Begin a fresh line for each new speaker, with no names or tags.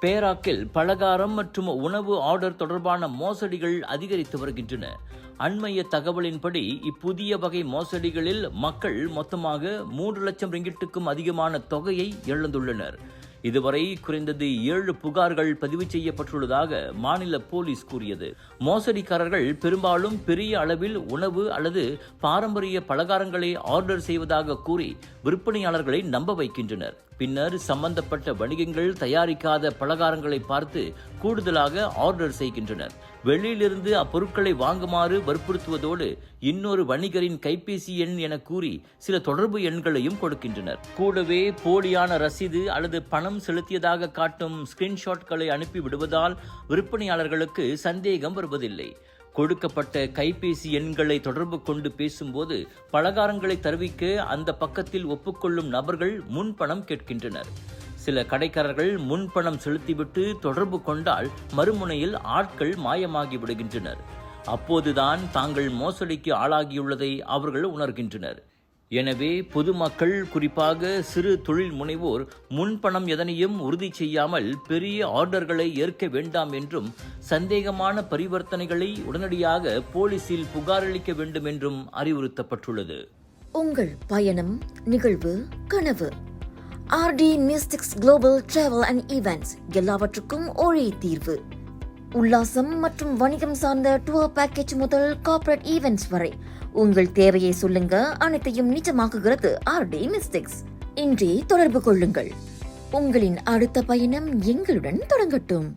பேராக்கில் பலகாரம் மற்றும் உணவு ஆர்டர் தொடர்பான மோசடிகள் அதிகரித்து வருகின்றன. அண்மைய தகவலின்படி இப்புதிய வகை மோசடிகளில் மக்கள் மொத்தமாக 3 லட்சம் ரிங்கிட்டுக்கும் அதிகமான தொகையை இழந்துள்ளனர். இதுவரை குறைந்தது 7 புகார்கள் பதிவு செய்யப்பட்டுள்ளதாக மாநில போலீஸ் கூறியது. மோசடிக்காரர்கள் பெரும்பாலும் பெரிய அளவில் உணவு அல்லது பாரம்பரிய பலகாரங்களை ஆர்டர் செய்வதாக கூறி விற்பனையாளர்களை நம்ப வைக்கின்றனர். பின்னர் சம்பந்தப்பட்ட வணிகங்கள் தயாரிக்காத பலகாரங்களை பார்த்து கூடுதலாக ஆர்டர் செய்கின்றனர். வெளியிலிருந்து அப்பொருட்களை வாங்குமாறு வற்புறுத்துவதோடு இன்னொரு வணிகரின் கைபேசி எண் என கூறி சில தொடர்பு எண்களையும் கொடுக்கின்றனர். கூடவே போலியான ரசீது அல்லது பணம் செலுத்தியதாக காட்டும் ஸ்கிரீன்ஷாட்களை அனுப்பி விடுவதால் விற்பனையாளர்களுக்கு சந்தேகம் வருவதில்லை. கொடுக்கப்பட்ட கைபேசி எண்களை தொடர்பு கொண்டு பேசும்போது பலகாரங்களை தருவிக்க அந்த பக்கத்தில் ஒப்புக்கொள்ளும் நபர்கள் முன்பணம் கேட்கின்றனர். சில கடைக்காரர்கள் முன்பணம் செலுத்திவிட்டு தொடர்பு கொண்டால் மறுமுனையில் ஆட்கள் மாயமாகி விடுகின்றனர். அப்போதுதான் தாங்கள் மோசடிக்கு ஆளாகியுள்ளதை அவர்கள் உணர்கின்றனர். எனவே பொதுமக்கள், குறிப்பாக சிறு தொழில் முனைவோர் முன்பணம் எதனையும் உறுதி செய்யாமல் பெரிய ஆர்டர்களை ஏற்க வேண்டாம் என்றும், சந்தேகமான பரிவர்த்தனைகளை உடனடியாக போலீசில் புகாரளிக்க வேண்டும் என்றும் அறிவுறுத்தப்பட்டுள்ளது.
உங்கள் பயணம், நிகழ்வு, கனவு RD mystics global travel and events எல்லாவற்றுக்கும் ஒரே தீர்வு. உல்லாசம் மற்றும் வணிகம் சார்ந்த டூர் பேக்கேஜ் முதல் கார்ப்பரேட் ஈவென்ட்ஸ் வரை உங்கள் தேவையை சொல்லுங்க, அனைத்தையும் நிஜமாக்குகிறது RD மிஸ்டிக்ஸ். இன்றே தொடர்பு கொள்ளுங்கள். உங்களின் அடுத்த பயணம் எங்களுடன் தொடங்கட்டும்.